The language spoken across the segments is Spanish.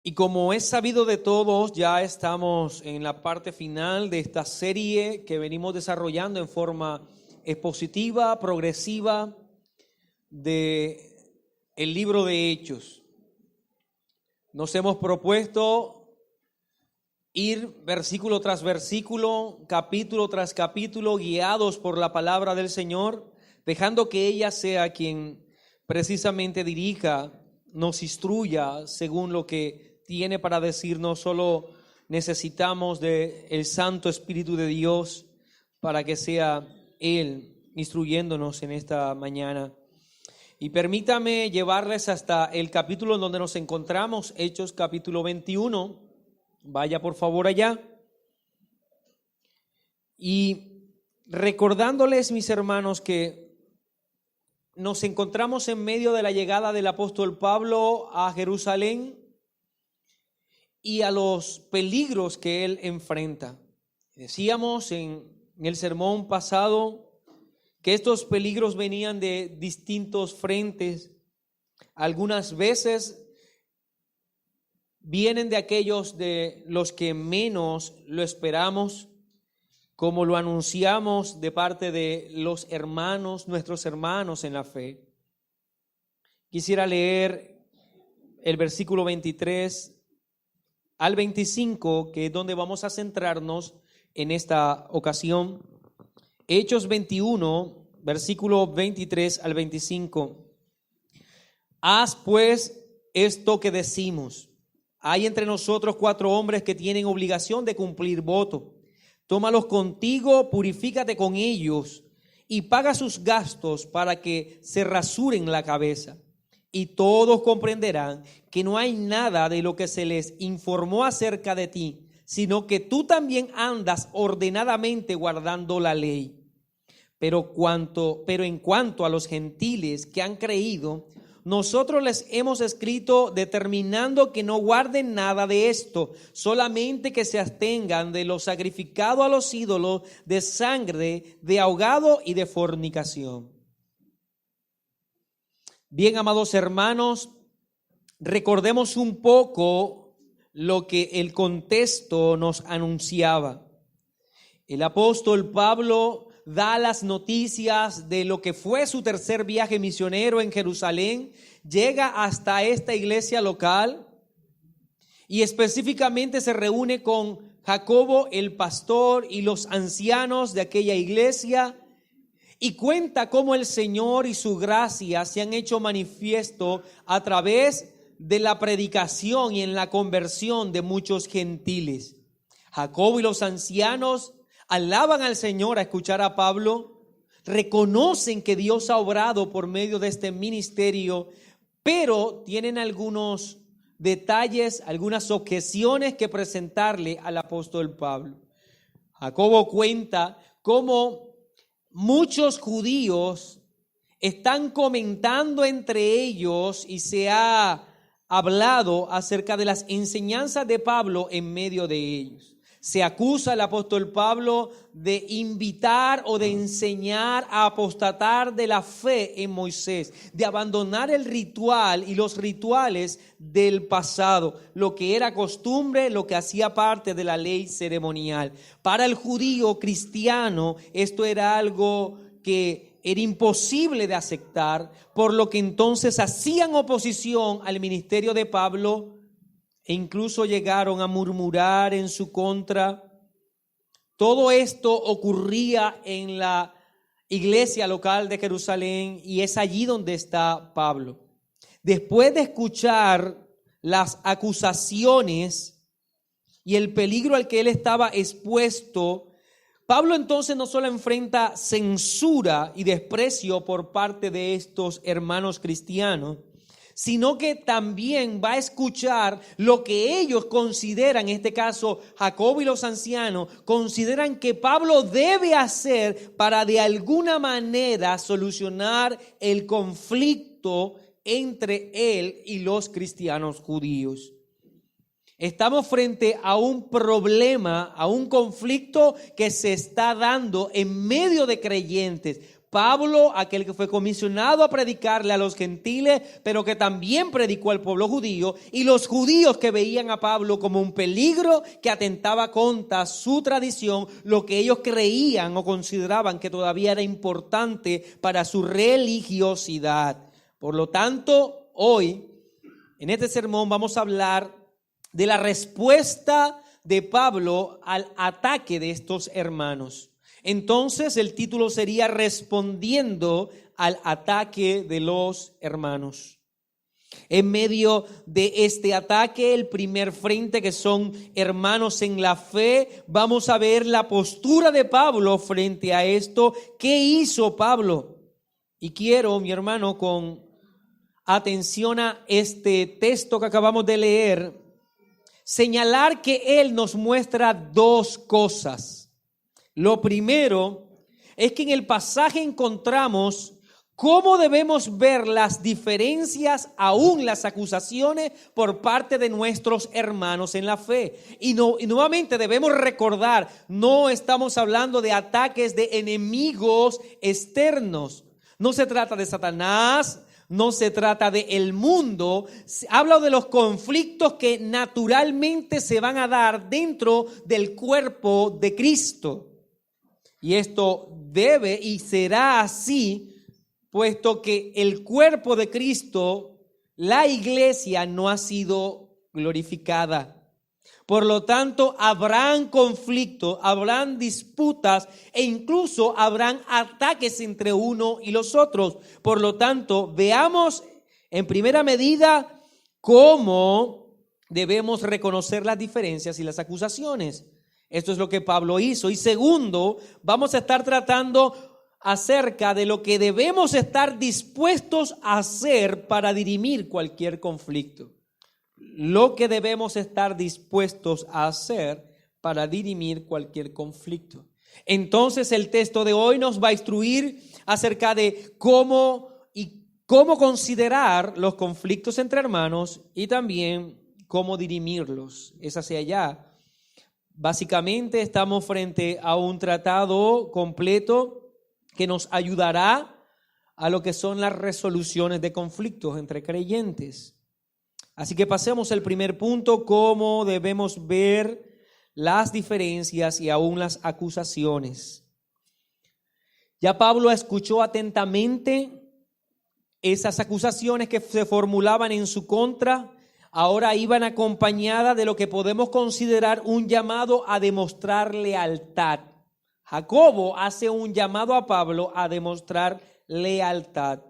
Y como es sabido de todos, ya estamos en la parte final de esta serie que venimos desarrollando en forma expositiva, progresiva, de el libro de Hechos. Nos hemos propuesto ir versículo tras versículo, capítulo tras capítulo, guiados por la palabra del Señor, dejando que ella sea quien precisamente dirija, nos instruya según lo que tiene para decirnos. Solo necesitamos del Santo Espíritu de Dios para que sea Él instruyéndonos en esta mañana. Y permítame llevarles hasta el capítulo en donde nos encontramos, Hechos capítulo 21. Vaya por favor allá. Y recordándoles, mis hermanos, que nos encontramos en medio de la llegada del apóstol Pablo a Jerusalén y a los peligros que él enfrenta. Decíamos en el sermón pasado que estos peligros venían de distintos frentes. Algunas veces vienen de aquellos de los que menos lo esperamos, como lo anunciamos de parte de los hermanos, nuestros hermanos en la fe. Quisiera leer el versículo 23 al 25, que es donde vamos a centrarnos en esta ocasión. Hechos 21, versículo 23 al 25. Haz pues esto que decimos. Hay entre nosotros 4 hombres que tienen obligación de cumplir voto. Tómalos contigo, purifícate con ellos y paga sus gastos para que se rasuren la cabeza. Y todos comprenderán que no hay nada de lo que se les informó acerca de ti, sino que tú también andas ordenadamente guardando la ley. Pero en cuanto a los gentiles que han creído, nosotros les hemos escrito determinando que no guarden nada de esto, solamente que se abstengan de lo sacrificado a los ídolos, de sangre, de ahogado y de fornicación. Bien, amados hermanos, recordemos un poco lo que el contexto nos anunciaba. El apóstol Pablo da las noticias de lo que fue su tercer viaje misionero en Jerusalén, llega hasta esta iglesia local y específicamente se reúne con Jacobo, el pastor, y los ancianos de aquella iglesia, y cuenta cómo el Señor y su gracia se han hecho manifiesto a través de la predicación y en la conversión de muchos gentiles. Jacobo y los ancianos alaban al Señor a escuchar a Pablo, reconocen que Dios ha obrado por medio de este ministerio, pero tienen algunos detalles, algunas objeciones que presentarle al apóstol Pablo. Jacobo cuenta cómo muchos judíos están comentando entre ellos y se ha hablado acerca de las enseñanzas de Pablo en medio de ellos. Se acusa al apóstol Pablo de invitar o de enseñar a apostatar de la fe en Moisés, de abandonar el ritual y los rituales del pasado, lo que era costumbre, lo que hacía parte de la ley ceremonial. Para el judío cristiano esto era algo que era imposible de aceptar, por lo que entonces hacían oposición al ministerio de Pablo e incluso llegaron a murmurar en su contra. Todo esto ocurría en la iglesia local de Jerusalén y es allí donde está Pablo. Después de escuchar las acusaciones y el peligro al que él estaba expuesto, Pablo entonces no solo enfrenta censura y desprecio por parte de estos hermanos cristianos, sino que también va a escuchar lo que ellos consideran, en este caso Jacobo y los ancianos, consideran que Pablo debe hacer para de alguna manera solucionar el conflicto entre él y los cristianos judíos. Estamos frente a un problema, a un conflicto que se está dando en medio de creyentes. Pablo, aquel que fue comisionado a predicarle a los gentiles, pero que también predicó al pueblo judío, y los judíos que veían a Pablo como un peligro que atentaba contra su tradición, lo que ellos creían o consideraban que todavía era importante para su religiosidad. Por lo tanto, hoy, en este sermón, vamos a hablar de la respuesta de Pablo al ataque de estos hermanos. Entonces el título sería Respondiendo al ataque de los hermanos. En medio de este ataque, el primer frente, que son hermanos en la fe, vamos a ver la postura de Pablo frente a esto. ¿Qué hizo Pablo? Y quiero, mi hermano, con atención a este texto que acabamos de leer, señalar que él nos muestra dos cosas. Lo primero es que en el pasaje encontramos cómo debemos ver las diferencias, aún las acusaciones por parte de nuestros hermanos en la fe. Y nuevamente debemos recordar, no estamos hablando de ataques de enemigos externos. No se trata de Satanás, no se trata de el mundo. Habla de los conflictos que naturalmente se van a dar dentro del cuerpo de Cristo. Y esto debe y será así, puesto que el cuerpo de Cristo, la iglesia, no ha sido glorificada. Por lo tanto, habrán conflictos, habrán disputas e incluso habrán ataques entre uno y los otros. Por lo tanto, veamos en primera medida cómo debemos reconocer las diferencias y las acusaciones. Esto es lo que Pablo hizo. Y segundo, vamos a estar tratando acerca de lo que debemos estar dispuestos a hacer para dirimir cualquier conflicto. Lo que debemos estar dispuestos a hacer para dirimir cualquier conflicto. Entonces el texto de hoy nos va a instruir acerca de cómo considerar los conflictos entre hermanos y también cómo dirimirlos. Es hacia allá. Básicamente estamos frente a un tratado completo que nos ayudará a lo que son las resoluciones de conflictos entre creyentes. Así que pasemos al primer punto, cómo debemos ver las diferencias y aún las acusaciones. Ya Pablo escuchó atentamente esas acusaciones que se formulaban en su contra. Ahora iban acompañadas de lo que podemos considerar un llamado a demostrar lealtad. Jacobo hace un llamado a Pablo a demostrar lealtad.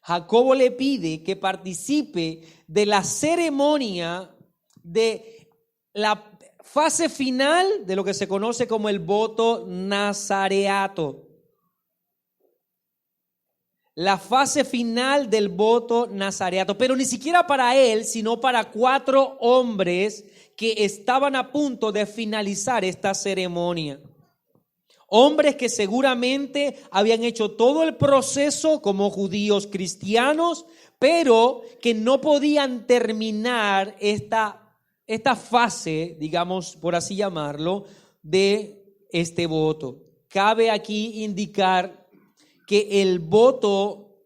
Jacobo le pide que participe de la ceremonia de la fase final de lo que se conoce como el voto nazareato. La fase final del voto nazareato, pero ni siquiera para él, sino para 4 hombres que estaban a punto de finalizar esta ceremonia. Hombres que seguramente habían hecho todo el proceso como judíos cristianos, pero que no podían terminar esta fase, digamos, por así llamarlo, de este voto. Cabe aquí indicar que el voto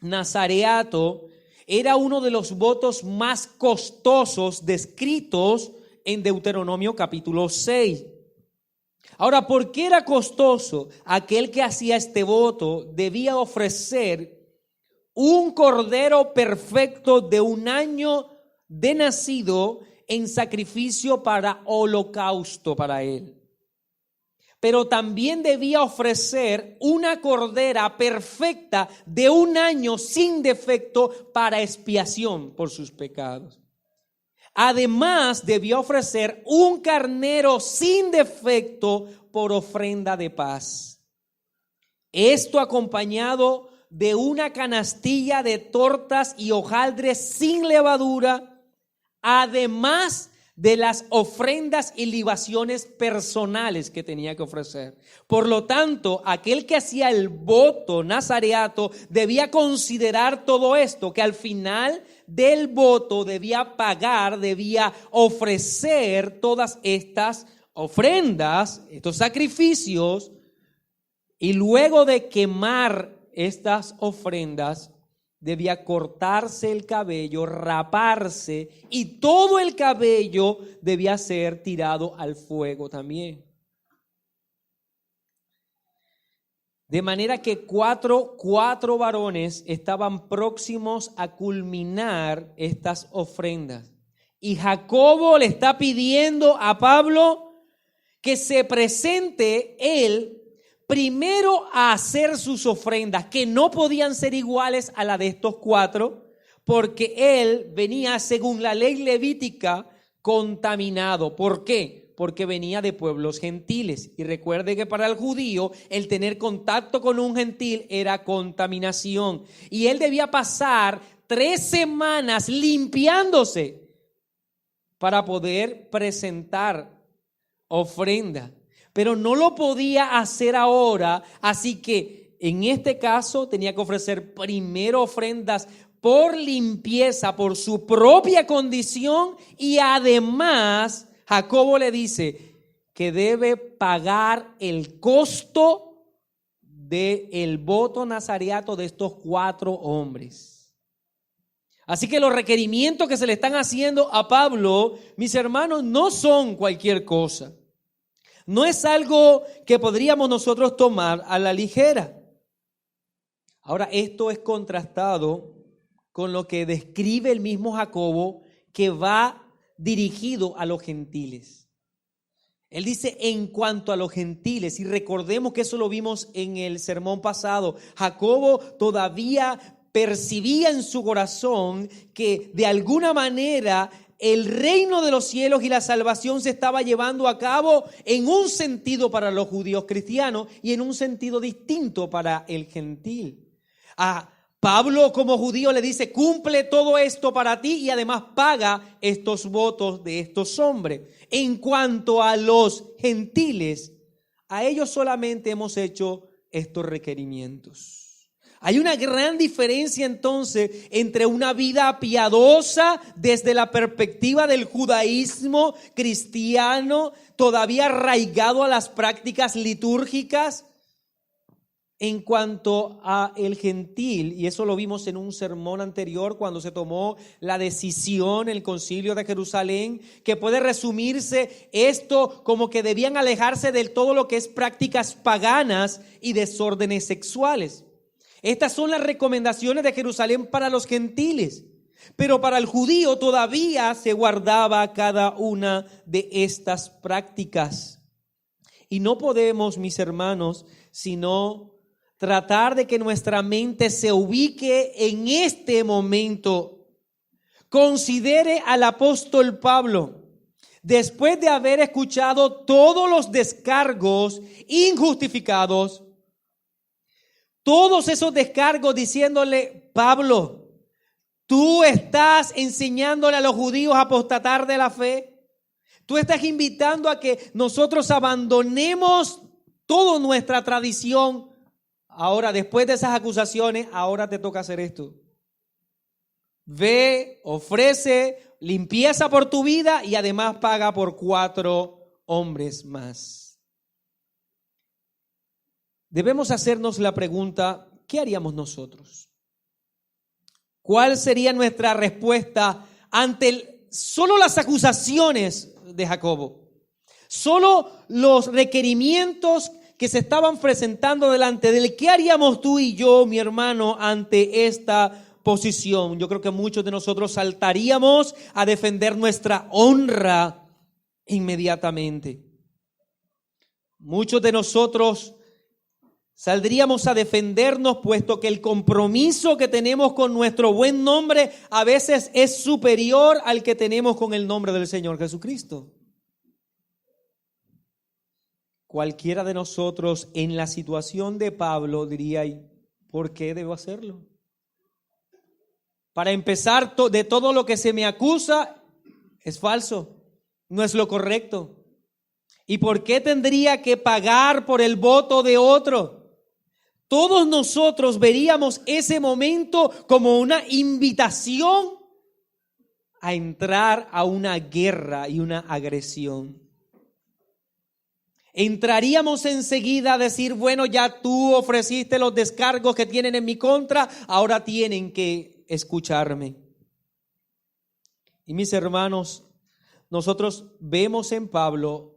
nazareato era uno de los votos más costosos descritos en Deuteronomio capítulo 6. Ahora, ¿por qué era costoso? Aquel que hacía este voto debía ofrecer un cordero perfecto de 1 año de nacido en sacrificio para holocausto para él. Pero también debía ofrecer una cordera perfecta de 1 año sin defecto para expiación por sus pecados. Además, debía ofrecer un carnero sin defecto por ofrenda de paz. Esto acompañado de una canastilla de tortas y hojaldres sin levadura, además de las ofrendas y libaciones personales que tenía que ofrecer. Por lo tanto, aquel que hacía el voto nazareato debía considerar todo esto, que al final del voto debía pagar, debía ofrecer todas estas ofrendas, estos sacrificios Y luego de quemar estas ofrendas, debía cortarse el cabello, raparse, y todo el cabello debía ser tirado al fuego también. De manera que cuatro varones estaban próximos a culminar estas ofrendas. Y Jacobo le está pidiendo a Pablo que se presente él primero a hacer sus ofrendas, que no podían ser iguales a la de estos cuatro, porque él venía, según la ley levítica, contaminado. ¿Por qué? Porque venía de pueblos gentiles. Y recuerde que para el judío el tener contacto con un gentil era contaminación. Y él debía pasar 3 semanas limpiándose para poder presentar ofrenda. Pero no lo podía hacer ahora, así que en este caso tenía que ofrecer primero ofrendas por limpieza, por su propia condición, y además Jacobo le dice que debe pagar el costo del voto nazareato de estos 4 hombres. Así que los requerimientos que se le están haciendo a Pablo, mis hermanos, no son cualquier cosa. No es algo que podríamos nosotros tomar a la ligera. Ahora, esto es contrastado con lo que describe el mismo Jacobo, que va dirigido a los gentiles. Él dice en cuanto a los gentiles, y recordemos que eso lo vimos en el sermón pasado. Jacobo todavía percibía en su corazón que de alguna manera el reino de los cielos y la salvación se estaba llevando a cabo en un sentido para los judíos cristianos y en un sentido distinto para el gentil. A Pablo como judío le dice: cumple todo esto para ti y además paga estos votos de estos hombres. En cuanto a los gentiles, a ellos solamente hemos hecho estos requerimientos. Hay una gran diferencia entonces entre una vida piadosa desde la perspectiva del judaísmo cristiano, todavía arraigado a las prácticas litúrgicas, en cuanto a el gentil, y eso lo vimos en un sermón anterior cuando se tomó la decisión en el Concilio de Jerusalén, que puede resumirse esto como que debían alejarse de todo lo que es prácticas paganas y desórdenes sexuales. Estas son las recomendaciones de Jerusalén para los gentiles, pero para el judío todavía se guardaba cada una de estas prácticas. Y no podemos, mis hermanos, sino tratar de que nuestra mente se ubique en este momento. Considere al apóstol Pablo, después de haber escuchado todos los descargos injustificados, todos esos descargos diciéndole: Pablo, tú estás enseñándole a los judíos a apostatar de la fe. Tú estás invitando a que nosotros abandonemos toda nuestra tradición. Ahora, después de esas acusaciones, ahora te toca hacer esto. Ve, ofrece limpieza por tu vida y además paga por 4 hombres más. Debemos hacernos la pregunta: ¿qué haríamos nosotros? ¿Cuál sería nuestra respuesta ante solo las acusaciones de Jacobo? Solo los requerimientos que se estaban presentando delante de él. ¿Qué haríamos tú y yo, mi hermano, ante esta posición? Yo creo que muchos de nosotros saltaríamos a defender nuestra honra inmediatamente. Muchos de nosotros saldríamos a defendernos, puesto que el compromiso que tenemos con nuestro buen nombre a veces es superior al que tenemos con el nombre del Señor Jesucristo. Cualquiera de nosotros en la situación de Pablo diría: ¿por qué debo hacerlo? Para empezar, de todo lo que se me acusa es falso, no es lo correcto. ¿Y por qué tendría que pagar por el voto de otro? Todos nosotros veríamos ese momento como una invitación a entrar a una guerra y una agresión. entraríamos enseguida a decir, bueno, ya tú ofreciste los descargos que tienen en mi contra, ahora tienen que escucharme. Y mis hermanos, nosotros vemos en Pablo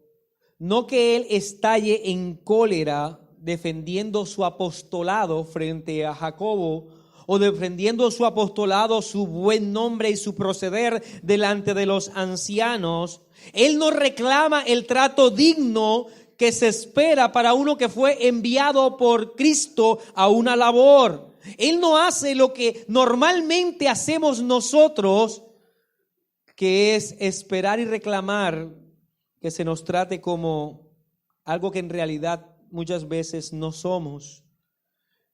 no que él estalle en cólera defendiendo su apostolado frente a Jacobo o defendiendo su apostolado, su buen nombre y su proceder delante de los ancianos. Él no reclama el trato digno que se espera para uno que fue enviado por Cristo a una labor. Él no hace lo que normalmente hacemos nosotros, que es esperar y reclamar que se nos trate como algo que en realidad muchas veces no somos.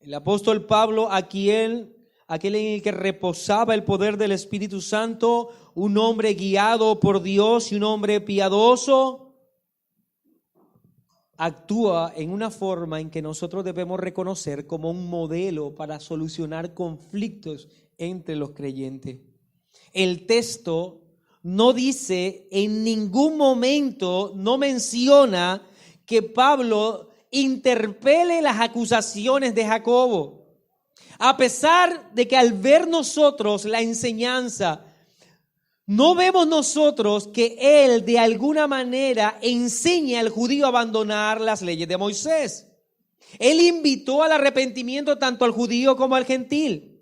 El apóstol Pablo, aquel en el que reposaba el poder del Espíritu Santo, un hombre guiado por Dios y un hombre piadoso, actúa en una forma en que nosotros debemos reconocer como un modelo para solucionar conflictos entre los creyentes. El texto no dice en ningún momento, no menciona que Pablo interpele las acusaciones de Jacobo. A pesar de que al ver nosotros la enseñanza, no vemos nosotros que él de alguna manera enseña al judío a abandonar las leyes de Moisés. Él invitó al arrepentimiento tanto al judío como al gentil.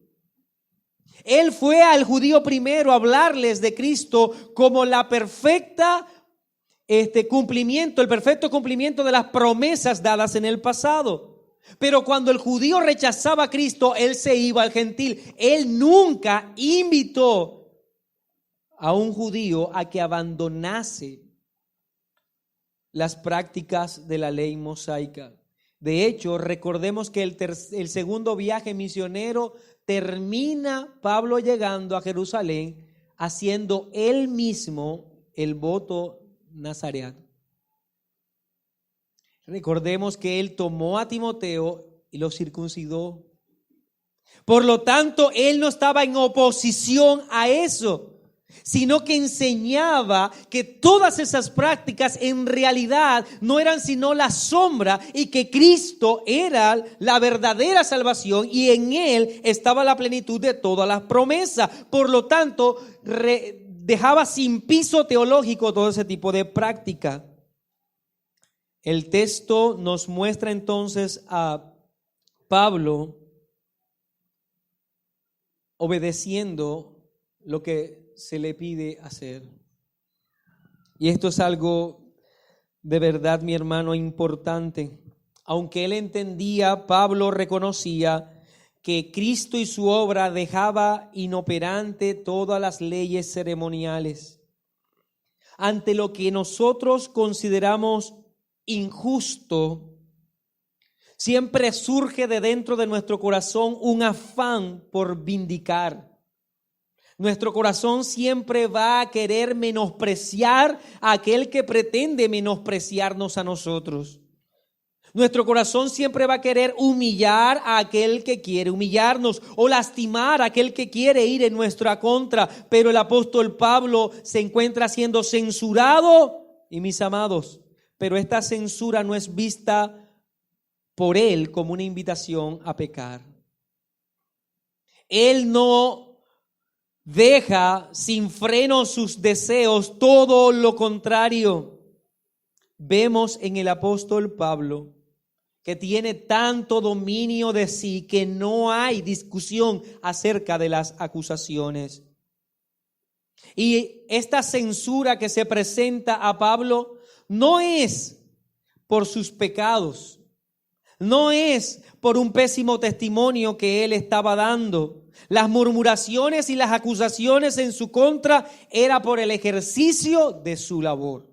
Él fue al judío primero a hablarles de Cristo como la perfecta cumplimiento, el perfecto cumplimiento de las promesas dadas en el pasado. Pero cuando el judío rechazaba a Cristo, él se iba al gentil. Él nunca invitó a un judío a que abandonase las prácticas de la ley mosaica. De hecho, recordemos que el segundo viaje misionero termina Pablo llegando a Jerusalén haciendo él mismo el voto nazareano. Recordemos que él tomó a Timoteo y lo circuncidó. Por lo tanto, él no estaba en oposición a eso, sino que enseñaba que todas esas prácticas en realidad no eran sino la sombra y que Cristo era la verdadera salvación y en él estaba la plenitud de todas las promesas. Por lo tanto, dejaba sin piso teológico todo ese tipo de práctica. El texto nos muestra entonces a Pablo obedeciendo lo que se le pide hacer. Y esto es algo de verdad, mi hermano, importante. Aunque él entendía, Pablo reconocía que Cristo y su obra dejaba inoperante todas las leyes ceremoniales. Ante lo que nosotros consideramos injusto, siempre surge de dentro de nuestro corazón un afán por vindicar. Nuestro corazón siempre va a querer menospreciar a aquel que pretende menospreciarnos a nosotros. Nuestro corazón siempre va a querer humillar a aquel que quiere humillarnos o lastimar a aquel que quiere ir en nuestra contra. Pero el apóstol Pablo se encuentra siendo censurado, y mis amados, pero esta censura no es vista por él como una invitación a pecar. Él no deja sin freno sus deseos, todo lo contrario. Vemos en el apóstol Pablo que tiene tanto dominio de sí que no hay discusión acerca de las acusaciones. Y esta censura que se presenta a Pablo no es por sus pecados, no es por un pésimo testimonio que él estaba dando. Las murmuraciones y las acusaciones en su contra era por el ejercicio de su labor,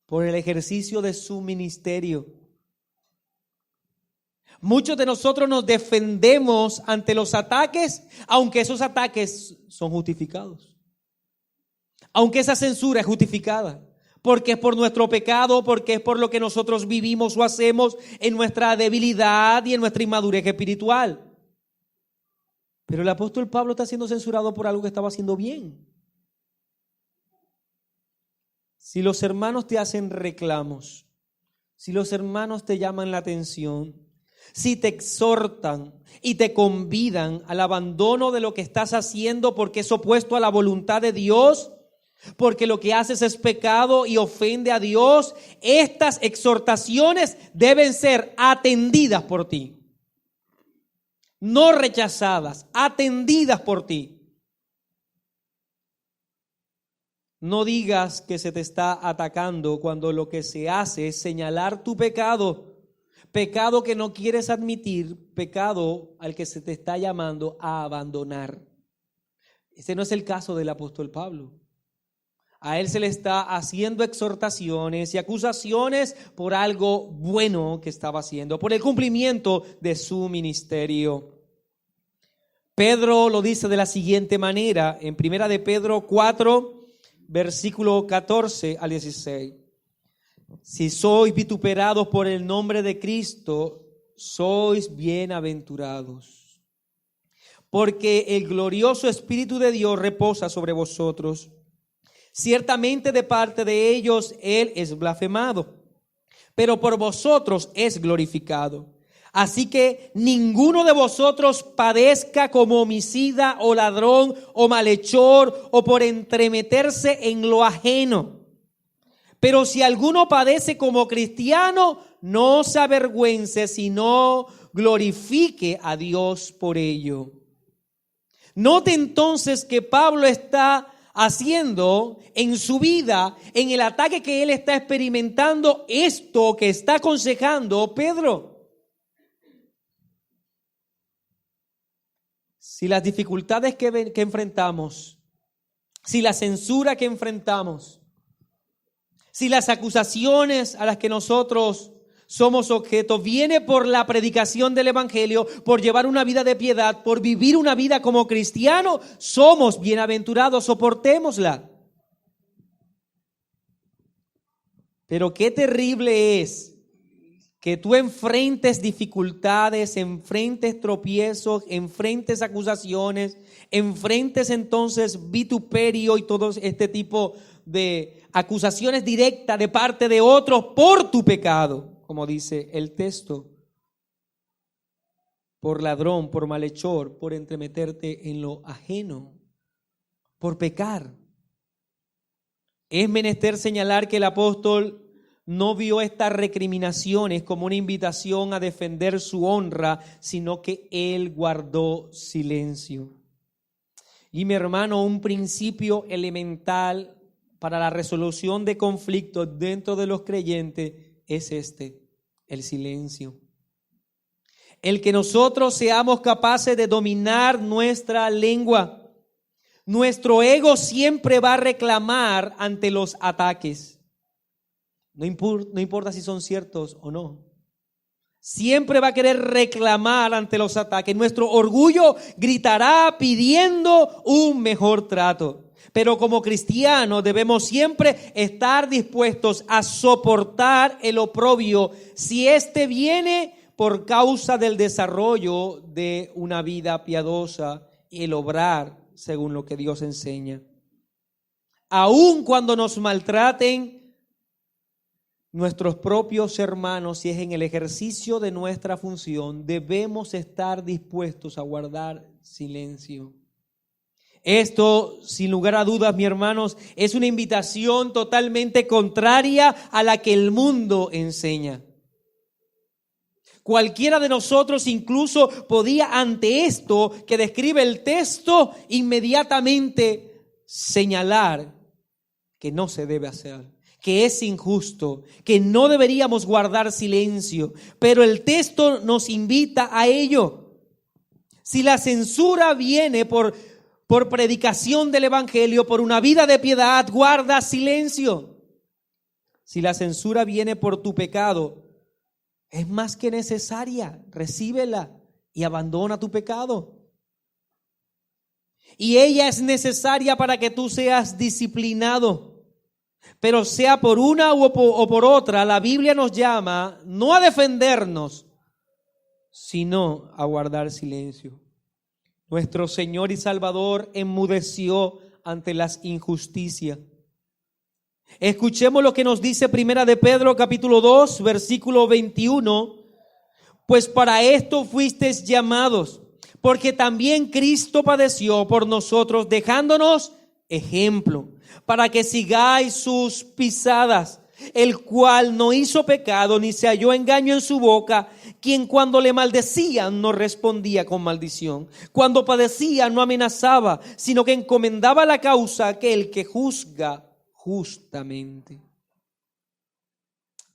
por el ejercicio de su ministerio. Muchos de nosotros nos defendemos ante los ataques, aunque esos ataques son justificados, aunque esa censura es justificada. Porque es por nuestro pecado, porque es por lo que nosotros vivimos o hacemos en nuestra debilidad y en nuestra inmadurez espiritual. Pero el apóstol Pablo está siendo censurado por algo que estaba haciendo bien. Si los hermanos te hacen reclamos si los hermanos te llaman la atención, si te exhortan y te convidan al abandono de lo que estás haciendo porque es opuesto a la voluntad de Dios, porque lo que haces es pecado y ofende a Dios, estas exhortaciones deben ser atendidas por ti. No rechazadas, atendidas por ti. No digas que se te está atacando cuando lo que se hace es señalar tu pecado, pecado que no quieres admitir, pecado al que se te está llamando a abandonar. Ese no es el caso del apóstol Pablo. A él se le está haciendo exhortaciones y acusaciones por algo bueno que estaba haciendo, por el cumplimiento de su ministerio. Pedro lo dice de la siguiente manera, en 1 de Pedro 4, versículo 14 al 16. Si sois vituperados por el nombre de Cristo, sois bienaventurados, porque el glorioso Espíritu de Dios reposa sobre vosotros. Ciertamente de parte de ellos Él es blasfemado, pero por vosotros es glorificado. Así que ninguno de vosotros padezca como homicida o ladrón o malhechor o por entremeterse en lo ajeno. Pero si alguno padece como cristiano, no se avergüence, sino glorifique a Dios por ello. Note entonces que Pablo está haciendo en su vida, en el ataque que él está experimentando, esto que está aconsejando Pedro. Si las dificultades que enfrentamos, si la censura que enfrentamos, si las acusaciones a las que nosotros somos objeto viene por la predicación del evangelio, por llevar una vida de piedad, por vivir una vida como cristiano, somos bienaventurados, soportémosla. Pero qué terrible es que tú enfrentes dificultades, enfrentes tropiezos, enfrentes acusaciones, enfrentes entonces vituperio y todo este tipo de acusaciones directas de parte de otros por tu pecado, como dice el texto, por ladrón, por malhechor, por entremeterte en lo ajeno, por pecar. Es menester señalar que el apóstol no vio estas recriminaciones como una invitación a defender su honra, sino que él guardó silencio. Y mi hermano, un principio elemental para la resolución de conflictos dentro de los creyentes es el silencio. El que nosotros seamos capaces de dominar nuestra lengua. Nuestro ego siempre va a reclamar ante los ataques. No importa si son ciertos o no. Siempre va a querer reclamar ante los ataques. Nuestro orgullo gritará pidiendo un mejor trato. Pero como cristianos debemos siempre estar dispuestos a soportar el oprobio si éste viene por causa del desarrollo de una vida piadosa y el obrar según lo que Dios enseña. Aun cuando nos maltraten nuestros propios hermanos, si es en el ejercicio de nuestra función, debemos estar dispuestos a guardar silencio. Esto, sin lugar a dudas, mis hermanos, es una invitación totalmente contraria a la que el mundo enseña. Cualquiera de nosotros incluso podía, ante esto que describe el texto, inmediatamente señalar que no se debe hacer, que es injusto, que no deberíamos guardar silencio. Pero el texto nos invita a ello. Si la censura viene por predicación del evangelio, por una vida de piedad, guarda silencio. Si la censura viene por tu pecado, es más que necesaria, recíbela y abandona tu pecado. Y ella es necesaria para que tú seas disciplinado. Pero sea por una o por otra, la Biblia nos llama no a defendernos, sino a guardar silencio. Nuestro Señor y Salvador enmudeció ante las injusticias. Escuchemos lo que nos dice Primera de Pedro capítulo 2, versículo 21. Pues para esto fuisteis llamados, porque también Cristo padeció por nosotros, dejándonos ejemplo, para que sigáis sus pisadas, el cual no hizo pecado, ni se halló engaño en su boca, quien cuando le maldecían no respondía con maldición, cuando padecía no amenazaba, sino que encomendaba la causa a aquel que juzga justamente.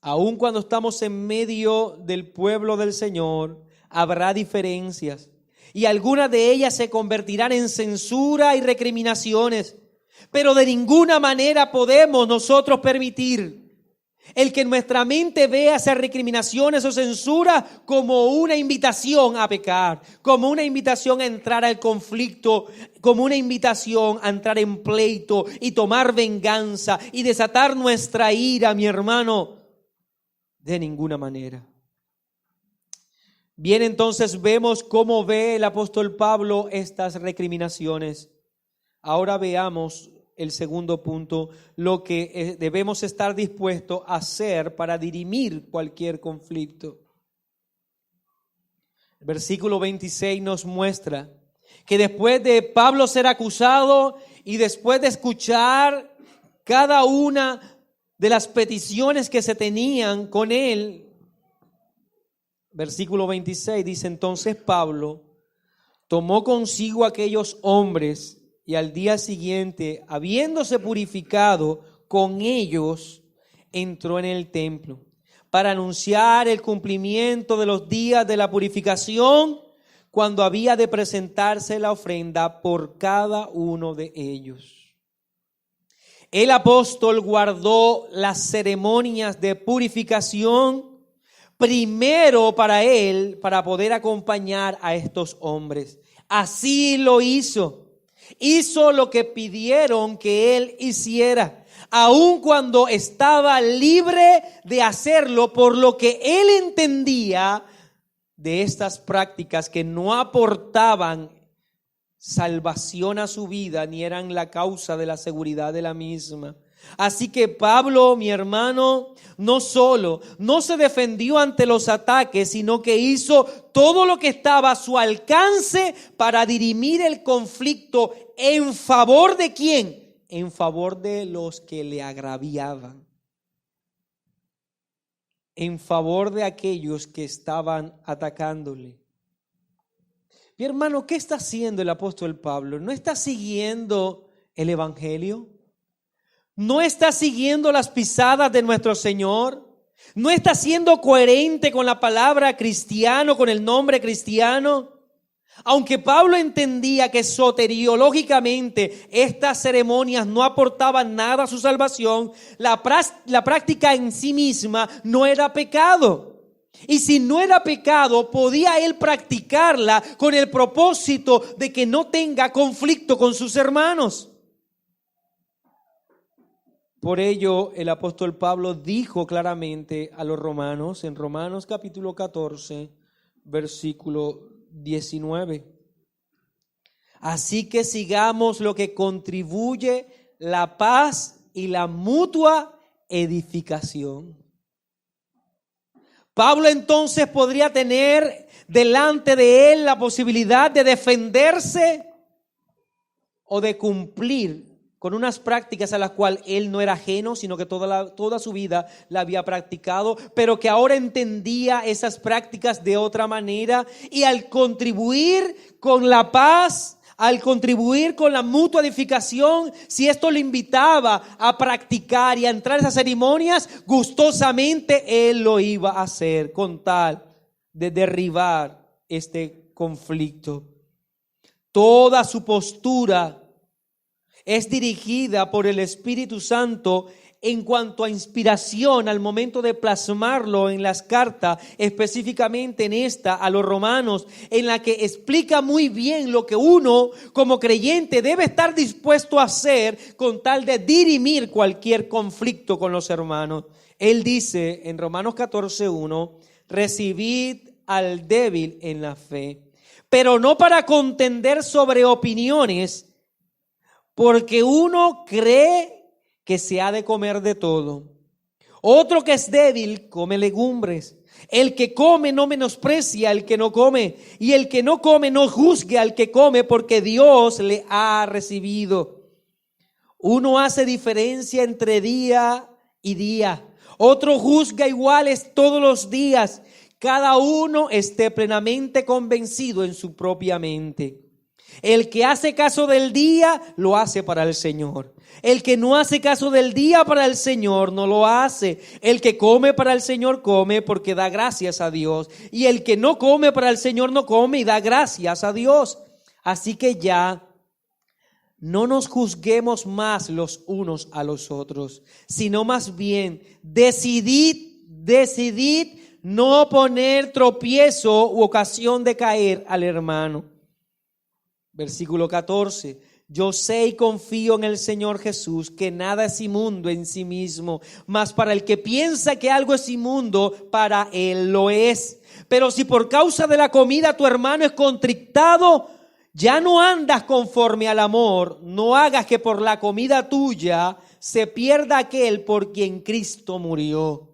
Aun cuando estamos en medio del pueblo del Señor, habrá diferencias, y algunas de ellas se convertirán en censura y recriminaciones, pero de ninguna manera podemos nosotros permitir el que nuestra mente vea esas recriminaciones o censura como una invitación a pecar, como una invitación a entrar al conflicto, como una invitación a entrar en pleito y tomar venganza y desatar nuestra ira, mi hermano. De ninguna manera. Bien, entonces vemos cómo ve el apóstol Pablo estas recriminaciones. Ahora veamos el segundo punto, lo que debemos estar dispuestos a hacer para dirimir cualquier conflicto. El versículo 26 nos muestra que después de Pablo ser acusado y después de escuchar cada una de las peticiones que se tenían con él, versículo 26 dice: entonces Pablo tomó consigo aquellos hombres y al día siguiente, habiéndose purificado con ellos, entró en el templo para anunciar el cumplimiento de los días de la purificación, cuando había de presentarse la ofrenda por cada uno de ellos. El apóstol guardó las ceremonias de purificación primero para él, para poder acompañar a estos hombres. Así lo hizo. Hizo lo que pidieron que él hiciera, aun cuando estaba libre de hacerlo, por lo que él entendía de estas prácticas que no aportaban salvación a su vida, ni eran la causa de la seguridad de la misma. Así que Pablo, mi hermano, no solo no se defendió ante los ataques, sino que hizo todo lo que estaba a su alcance para dirimir el conflicto. ¿En favor de quién? En favor de los que le agraviaban. En favor de aquellos que estaban atacándole. Mi hermano, ¿qué está haciendo el apóstol Pablo? ¿No está siguiendo el evangelio? ¿No está siguiendo las pisadas de nuestro Señor? ¿No está siendo coherente con la palabra cristiano, con el nombre cristiano? Aunque Pablo entendía que soteriológicamente estas ceremonias no aportaban nada a su salvación, la práctica en sí misma no era pecado. Y si no era pecado, podía él practicarla con el propósito de que no tenga conflicto con sus hermanos. Por ello, el apóstol Pablo dijo claramente a los romanos, en Romanos capítulo 14, versículo 19: así que sigamos lo que contribuye la paz y la mutua edificación. Pablo entonces podría tener delante de él la posibilidad de defenderse o de cumplir con unas prácticas a las cuales él no era ajeno, sino que toda su vida la había practicado, pero que ahora entendía esas prácticas de otra manera, y al contribuir con la paz, al contribuir con la mutua edificación, si esto le invitaba a practicar y a entrar en esas ceremonias, gustosamente él lo iba a hacer con tal de derribar este conflicto. Toda su postura es dirigida por el Espíritu Santo en cuanto a inspiración al momento de plasmarlo en las cartas, específicamente en esta a los romanos, en la que explica muy bien lo que uno como creyente debe estar dispuesto a hacer con tal de dirimir cualquier conflicto con los hermanos. Él dice en Romanos 14:1: recibid al débil en la fe, pero no para contender sobre opiniones, porque uno cree que se ha de comer de todo. Otro que es débil come legumbres. El que come no menosprecia al que no come, y el que no come no juzgue al que come, porque Dios le ha recibido. Uno hace diferencia entre día y día. Otro juzga iguales todos los días. Cada uno esté plenamente convencido en su propia mente. El que hace caso del día, lo hace para el Señor. El que no hace caso del día para el Señor, no lo hace. El que come para el Señor, come porque da gracias a Dios. Y el que no come para el Señor, no come y da gracias a Dios. Así que ya no nos juzguemos más los unos a los otros, sino más bien decidid no poner tropiezo u ocasión de caer al hermano. Versículo 14. Yo sé y confío en el Señor Jesús que nada es inmundo en sí mismo, mas para el que piensa que algo es inmundo, para él lo es. Pero si por causa de la comida tu hermano es contrictado, ya no andas conforme al amor. No hagas que por la comida tuya se pierda aquel por quien Cristo murió.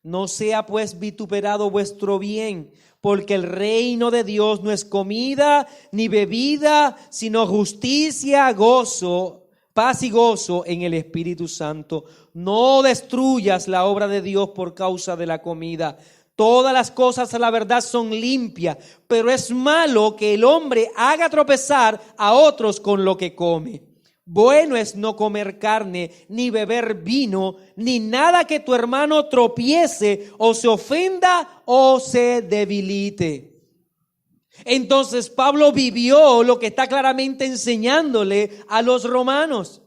No sea pues vituperado vuestro bien, porque el reino de Dios no es comida ni bebida, sino justicia, gozo, paz y gozo en el Espíritu Santo. No destruyas la obra de Dios por causa de la comida. Todas las cosas a la verdad son limpias, pero es malo que el hombre haga tropezar a otros con lo que come. Bueno es no comer carne, ni beber vino, ni nada que tu hermano tropiece o se ofenda o se debilite. Entonces Pablo vivió lo que está claramente enseñándole a los romanos.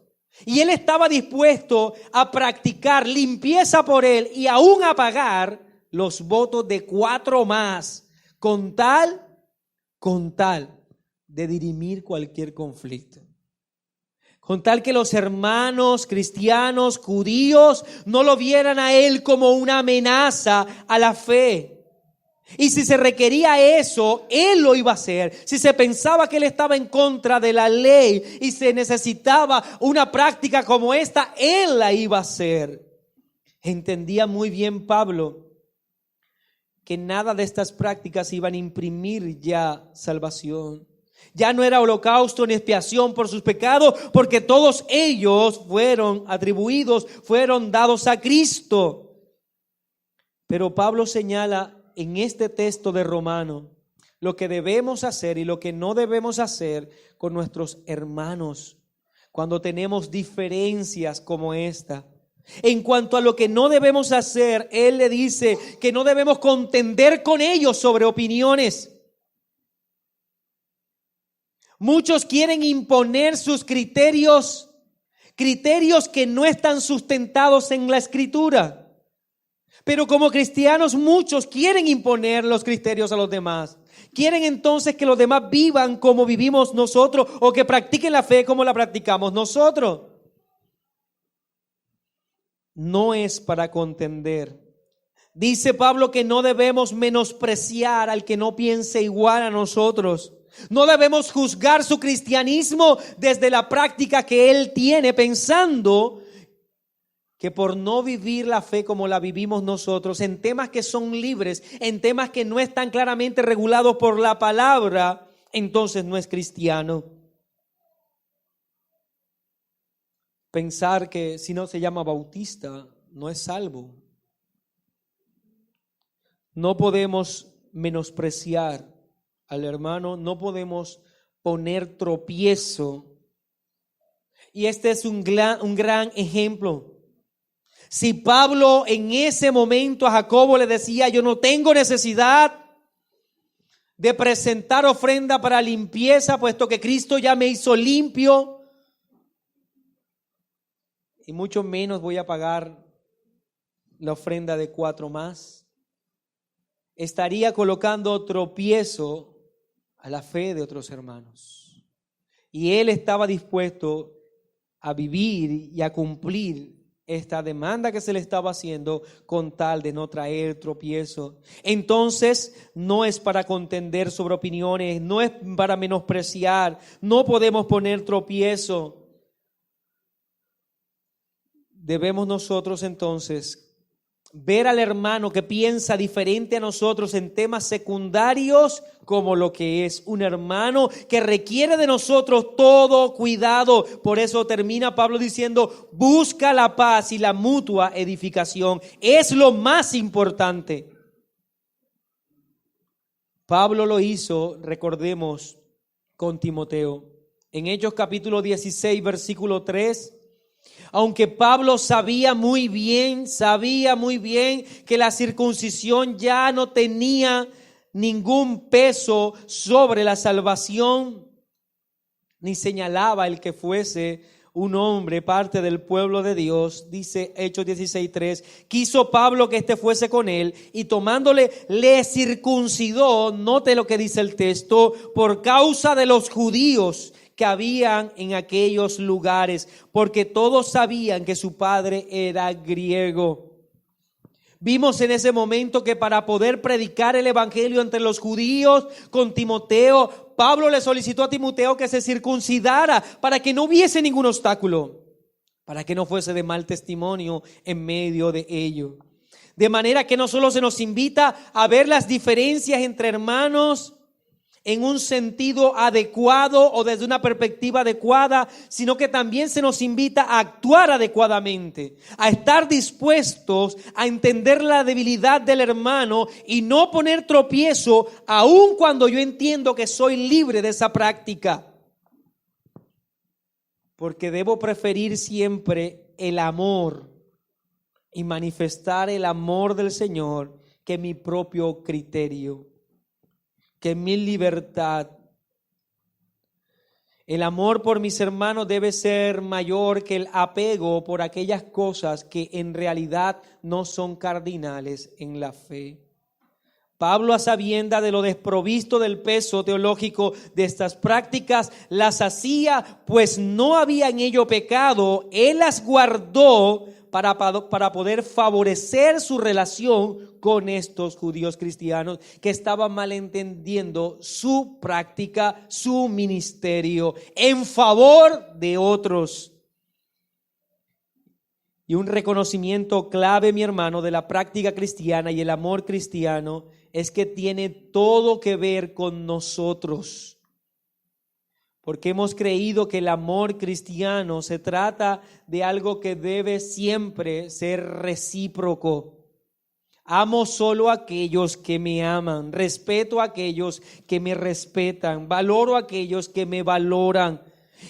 Y él estaba dispuesto a practicar limpieza por él y aún a pagar los votos de 4 más, con tal de dirimir cualquier conflicto. Con tal que los hermanos cristianos, judíos, no lo vieran a él como una amenaza a la fe. Y si se requería eso, él lo iba a hacer. Si se pensaba que él estaba en contra de la ley y se necesitaba una práctica como esta, él la iba a hacer. Entendía muy bien Pablo que nada de estas prácticas iban a imprimir ya salvación. Ya no era holocausto ni expiación por sus pecados, porque todos ellos fueron atribuidos, fueron dados a Cristo. Pero Pablo señala en este texto de Romanos lo que debemos hacer y lo que no debemos hacer con nuestros hermanos cuando tenemos diferencias como esta. En cuanto a lo que no debemos hacer, él le dice que no debemos contender con ellos sobre opiniones. Muchos quieren imponer sus criterios que no están sustentados en la Escritura. Pero como cristianos muchos quieren imponer los criterios a los demás. Quieren entonces que los demás vivan como vivimos nosotros o que practiquen la fe como la practicamos nosotros. No es para contender. Dice Pablo que no debemos menospreciar al que no piense igual a nosotros. No debemos juzgar su cristianismo desde la práctica que él tiene, pensando que por no vivir la fe como la vivimos nosotros, en temas que son libres, en temas que no están claramente regulados por la palabra, entonces no es cristiano. Pensar que si no se llama bautista, no es salvo. No podemos menospreciar al hermano, no podemos poner tropiezo. Y este es un gran ejemplo. Si Pablo en ese momento a Jacobo le decía, yo no tengo necesidad de presentar ofrenda para limpieza, puesto que Cristo ya me hizo limpio, y mucho menos voy a pagar la ofrenda de 4 más, estaría colocando tropiezo a la fe de otros hermanos. Y él estaba dispuesto a vivir y a cumplir esta demanda que se le estaba haciendo con tal de no traer tropiezo. Entonces, no es para contender sobre opiniones, no es para menospreciar, no podemos poner tropiezo. debemos nosotros entonces ver al hermano que piensa diferente a nosotros en temas secundarios como lo que es un hermano que requiere de nosotros todo cuidado. Por eso termina Pablo diciendo: busca la paz y la mutua edificación. Es lo más importante. Pablo lo hizo, recordemos, con Timoteo. En Hechos capítulo 16, versículo 3, aunque Pablo sabía muy bien que la circuncisión ya no tenía ningún peso sobre la salvación, ni señalaba el que fuese un hombre parte del pueblo de Dios, dice Hechos 16:3, quiso Pablo que éste fuese con él y tomándole le circuncidó, note lo que dice el texto, por causa de los judíos que habían en aquellos lugares, porque todos sabían que su padre era griego. Vimos en ese momento que para poder predicar el evangelio entre los judíos con Timoteo, Pablo le solicitó a Timoteo que se circuncidara para que no hubiese ningún obstáculo, para que no fuese de mal testimonio en medio de ello. De manera que no solo se nos invita a ver las diferencias entre hermanos en un sentido adecuado o desde una perspectiva adecuada, sino que también se nos invita a actuar adecuadamente, a estar dispuestos a entender la debilidad del hermano y no poner tropiezo aun cuando yo entiendo que soy libre de esa práctica. Porque debo preferir siempre el amor y manifestar el amor del Señor que mi propio criterio, que mi libertad. El amor por mis hermanos debe ser mayor que el apego por aquellas cosas que en realidad no son cardinales en la fe. Pablo, a sabienda de lo desprovisto del peso teológico de estas prácticas, las hacía, pues no había en ello pecado. Él las guardó para poder favorecer su relación con estos judíos cristianos que estaban malentendiendo su práctica, su ministerio en favor de otros. Y un reconocimiento clave, mi hermano, de la práctica cristiana y el amor cristiano es que tiene todo que ver con nosotros. Porque hemos creído que el amor cristiano se trata de algo que debe siempre ser recíproco. Amo solo a aquellos que me aman, respeto a aquellos que me respetan, valoro a aquellos que me valoran.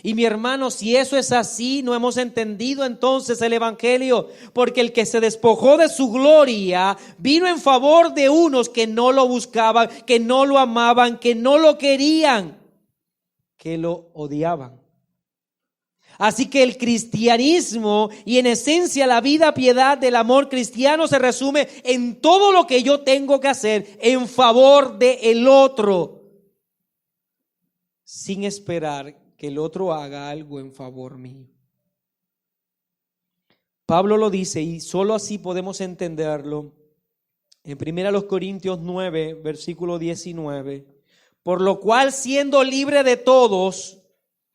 Y mi hermano, si eso es así, no hemos entendido entonces el evangelio, porque el que se despojó de su gloria vino en favor de unos que no lo buscaban, que no lo amaban, que no lo querían, que lo odiaban. Así que el cristianismo y en esencia la vida piedad del amor cristiano se resume en todo lo que yo tengo que hacer en favor del otro, sin esperar que el otro haga algo en favor mío. Pablo lo dice y solo así podemos entenderlo. En 1 Corintios 9, versículo 19. Por lo cual, siendo libre de todos,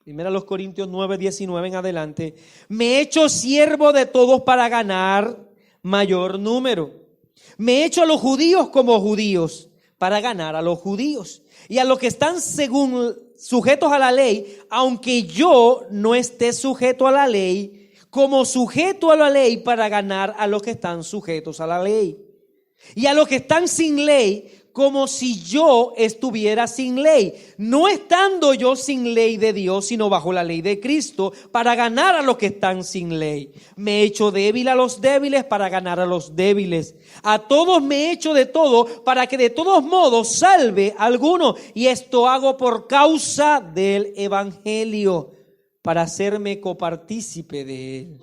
1 Corintios 9, 19 en adelante, me he hecho siervo de todos para ganar mayor número. Me he hecho a los judíos como judíos para ganar a los judíos. Y a los que están sujetos a la ley, aunque yo no esté sujeto a la ley, como sujeto a la ley para ganar a los que están sujetos a la ley. Y a los que están sin ley, como si yo estuviera sin ley, no estando yo sin ley de Dios, sino bajo la ley de Cristo, para ganar a los que están sin ley. Me he hecho débil a los débiles para ganar a los débiles. A todos me he hecho de todo, para que de todos modos salve a alguno. Y esto hago por causa del evangelio, para hacerme copartícipe de él.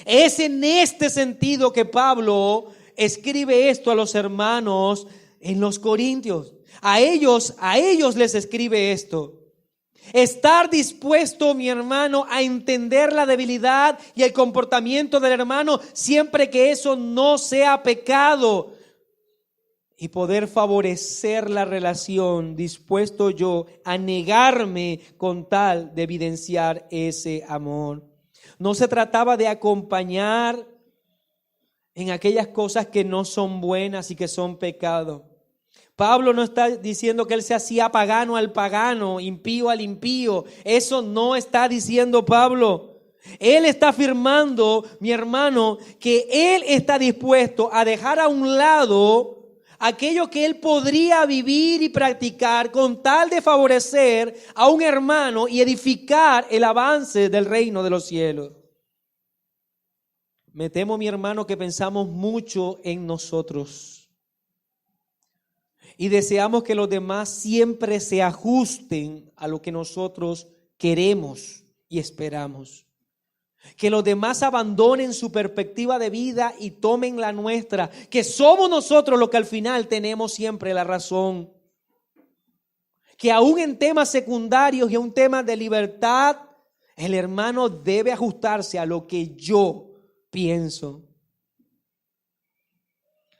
Es en este sentido que Pablo escribe esto a los hermanos en los Corintios. A ellos les escribe esto. Estar dispuesto, mi hermano, a entender la debilidad y el comportamiento del hermano siempre que eso no sea pecado. Y poder favorecer la relación, dispuesto yo a negarme con tal de evidenciar ese amor. No se trataba de acompañar en aquellas cosas que no son buenas y que son pecado. Pablo no está diciendo que él se hacía pagano al pagano, impío al impío. Eso no está diciendo Pablo. Él está afirmando, mi hermano, que él está dispuesto a dejar a un lado aquello que él podría vivir y practicar con tal de favorecer a un hermano y edificar el avance del reino de los cielos. Me temo, mi hermano, que pensamos mucho en nosotros y deseamos que los demás siempre se ajusten a lo que nosotros queremos y esperamos. Que los demás abandonen su perspectiva de vida y tomen la nuestra, que somos nosotros los que al final tenemos siempre la razón. Que aún en temas secundarios y en temas de libertad, el hermano debe ajustarse a lo que yo pienso.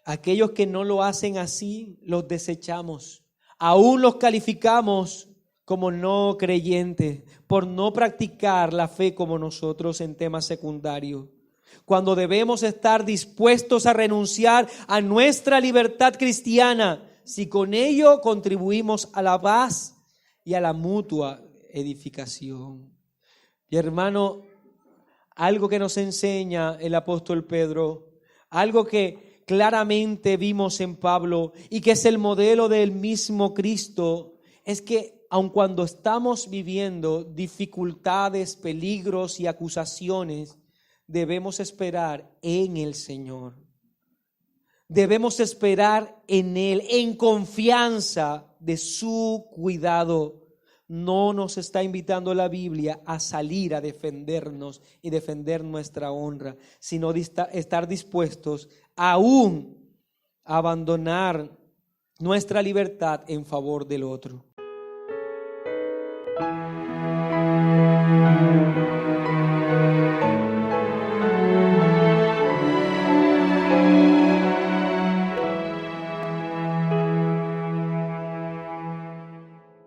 Aquellos que no lo hacen así, los desechamos. Aún los calificamos como no creyentes por no practicar la fe como nosotros en temas secundarios. Cuando debemos estar dispuestos a renunciar a nuestra libertad cristiana, si con ello contribuimos a la paz y a la mutua edificación. Y hermano, algo que nos enseña el apóstol Pedro, algo que claramente vimos en Pablo y que es el modelo del mismo Cristo, es que aun cuando estamos viviendo dificultades, peligros y acusaciones, debemos esperar en el Señor. Debemos esperar en Él, en confianza de su cuidado. No nos está invitando la Biblia a salir a defendernos y defender nuestra honra, sino de estar dispuestos aún a abandonar nuestra libertad en favor del otro.